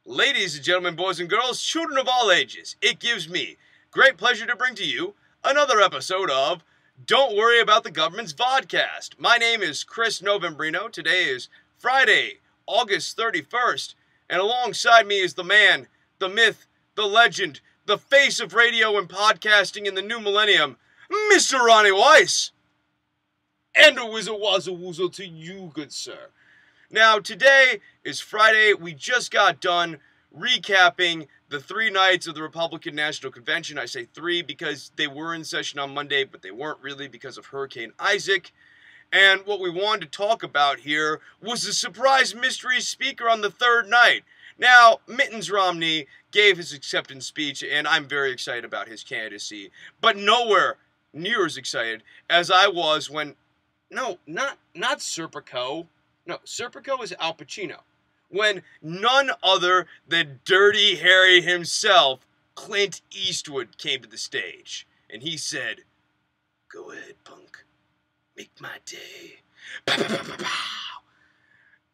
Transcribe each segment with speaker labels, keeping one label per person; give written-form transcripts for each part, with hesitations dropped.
Speaker 1: Ladies and gentlemen, boys and girls, children of all ages, it gives me great pleasure to bring to you another episode of Don't Worry About the Government's Vodcast. My name is Chris Novembrino. Today is Friday, August 31st, and alongside me is the man, the myth, the legend, the face of radio and podcasting in the new millennium, Mr. Roni Weiss. And a whizzle wazzle woozle to you, good sir. Now, today is Friday. We just got done recapping the 3 nights of the Republican National Convention. I say 3 because they were in session on Monday, but they weren't really because of Hurricane Isaac. And what we wanted to talk about here was the surprise mystery speaker on the 3rd night. Now, Mitt Romney gave his acceptance speech, and I'm very excited about his candidacy, but nowhere near as excited as I was when, no, not Serpico. No, Serpico is Al Pacino. When none other than Dirty Harry himself, Clint Eastwood, came to the stage. And he said, "Go ahead, punk. Make my day." Pow, pow, pow, pow, pow.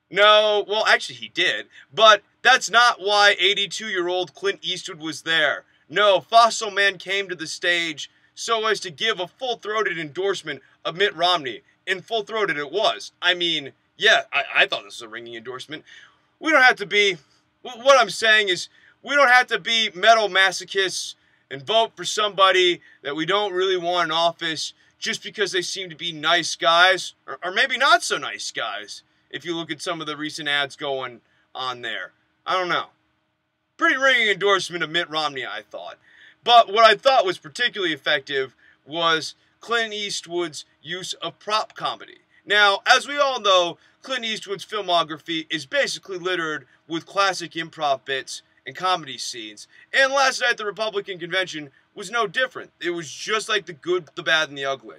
Speaker 1: No, well, actually he did. But that's not why 82-year-old Clint Eastwood was there. No, Fossil Man came to the stage so as to give a full-throated endorsement of Mitt Romney. And full-throated it was. I mean, yeah, I thought this was a ringing endorsement. We don't have to be, what I'm saying is, we don't have to be metal masochists and vote for somebody that we don't really want in office just because they seem to be nice guys, or maybe not so nice guys, if you look at some of the recent ads going on there. I don't know. Pretty ringing endorsement of Mitt Romney, I thought. But what I thought was particularly effective was Clint Eastwood's use of prop comedy. Now, as we all know, Clint Eastwood's filmography is basically littered with classic improv bits and comedy scenes. And last night, the Republican convention was no different. It was just like The Good, the Bad, and the Ugly.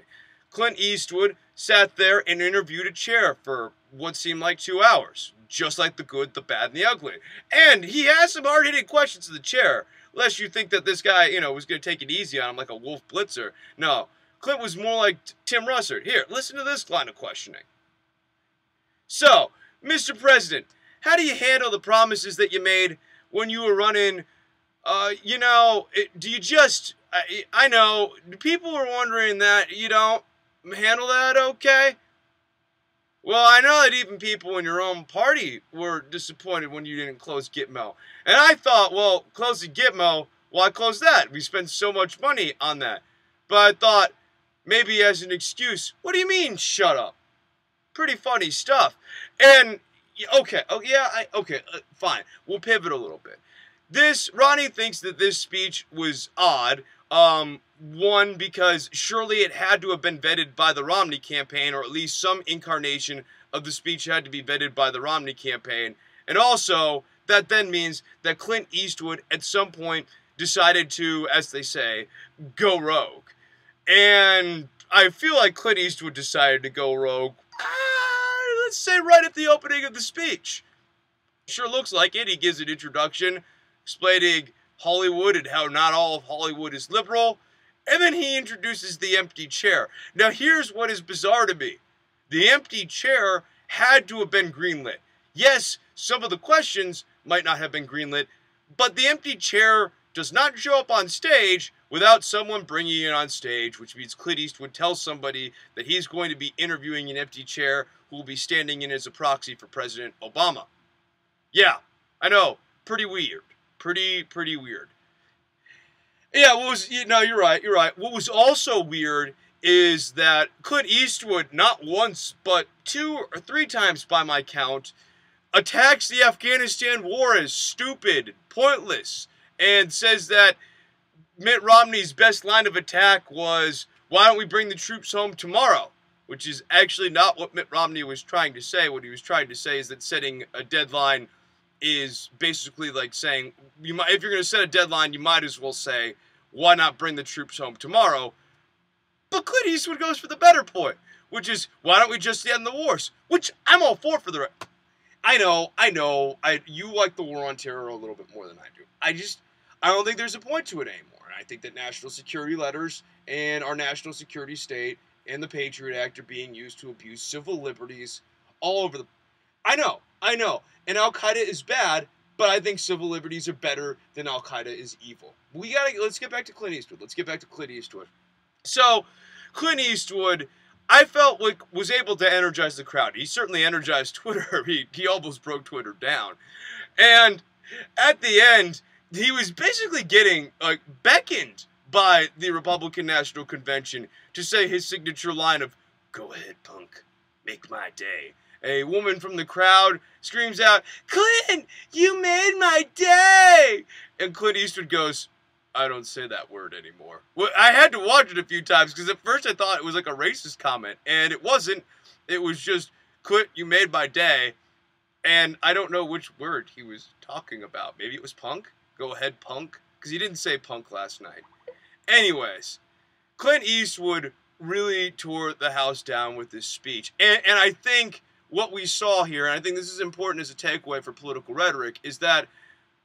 Speaker 1: Clint Eastwood sat there and interviewed a chair for what seemed like 2 hours. Just like The Good, the Bad, and the Ugly. And he asked some hard-hitting questions to the chair, lest you think that this guy, was going to take it easy on him like a Wolf Blitzer. No. Clint was more like Tim Russert. Here, listen to this line of questioning. "So, Mr. President, how do you handle the promises that you made when you were running, do you just, I know, people were wondering that you don't handle that okay? Well, I know that even people in your own party were disappointed when you didn't close Gitmo. And I thought, well, closing Gitmo, why close that? We spend so much money on that. But I thought, maybe as an excuse, what do you mean, shut up? Pretty funny stuff." And, fine. We'll pivot a little bit. Ronnie thinks that this speech was odd. One, because surely it had to have been vetted by the Romney campaign, or at least some incarnation of the speech had to be vetted by the Romney campaign. And also, that then means that Clint Eastwood at some point decided to, as they say, go rogue. And I feel like Clint Eastwood decided to go rogue, let's say right at the opening of the speech. Sure looks like it. He gives an introduction explaining Hollywood and how not all of Hollywood is liberal. And then he introduces the empty chair. Now here's what is bizarre to me. The empty chair had to have been greenlit. Yes, some of the questions might not have been greenlit, but the empty chair does not show up on stage without someone bringing it on stage, which means Clint Eastwood tells somebody that he's going to be interviewing an empty chair who will be standing in as a proxy for President Obama. Yeah, I know. Pretty weird. Pretty weird. Yeah, you're right. What was also weird is that Clint Eastwood, not once, but 2 or 3 times by my count, attacks the Afghanistan war as stupid, pointless, and says that Mitt Romney's best line of attack was, "Why don't we bring the troops home tomorrow?" Which is actually not what Mitt Romney was trying to say. What he was trying to say is that setting a deadline is basically like saying, if you're going to set a deadline, you might as well say, "Why not bring the troops home tomorrow?" But Clint Eastwood goes for the better point, which is, "Why don't we just end the wars?" Which I'm all for the... I know, you like the war on terror a little bit more than I do. I don't think there's a point to it anymore. And I think that national security letters and our national security state and the Patriot Act are being used to abuse civil liberties all over the... I know. And Al-Qaeda is bad, but I think civil liberties are better than Al-Qaeda is evil. Let's get back to Clint Eastwood. So, Clint Eastwood, I felt like was able to energize the crowd. He certainly energized Twitter. He almost broke Twitter down. And at the end, he was basically getting beckoned by the Republican National Convention to say his signature line of, "Go ahead, punk, make my day." A woman from the crowd screams out, "Clint, you made my day!" And Clint Eastwood goes, "I don't say that word anymore." Well, I had to watch it a few times because at first I thought it was like a racist comment, and it wasn't. It was just, "Clint, you made my day." And I don't know which word he was talking about. Maybe it was punk? Go ahead, punk? Because he didn't say punk last night. Anyways, Clint Eastwood really tore the house down with this speech. And I think what we saw here, and I think this is important as a takeaway for political rhetoric, is that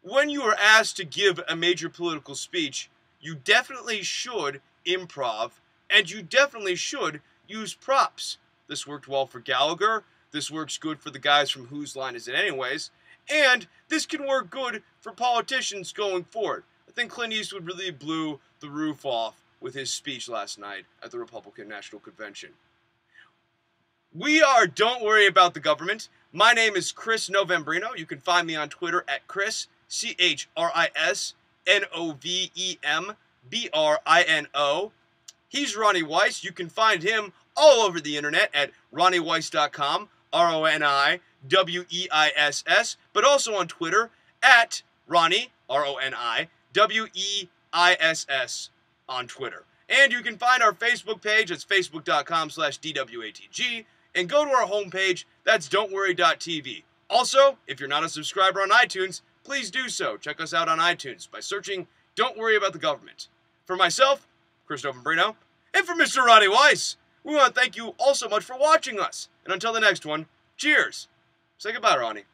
Speaker 1: when you are asked to give a major political speech, you definitely should improv, and you definitely should use props. This worked well for Gallagher. This works good for the guys from Whose Line Is It Anyways? And this can work good for politicians going forward. I think Clint Eastwood really blew the roof off with his speech last night at the Republican National Convention. We are Don't Worry About the Government. My name is Chris Novembrino. You can find me on Twitter at Chris, ChrisNovembrino. He's Ronnie Weiss. You can find him all over the internet at RonnieWeiss.com, RoniWeiss, but also on Twitter at Ronnie, RoniWeiss on Twitter. And you can find our Facebook page, it's facebook.com/DWATG, and go to our homepage, that's don'tworry.tv. Also, if you're not a subscriber on iTunes, please do so. Check us out on iTunes by searching Don't Worry About the Government. For myself, Chris Novembrino, and for Mr. Ronnie Weiss, we want to thank you all so much for watching us. And until the next one, cheers. Say goodbye, Ronnie.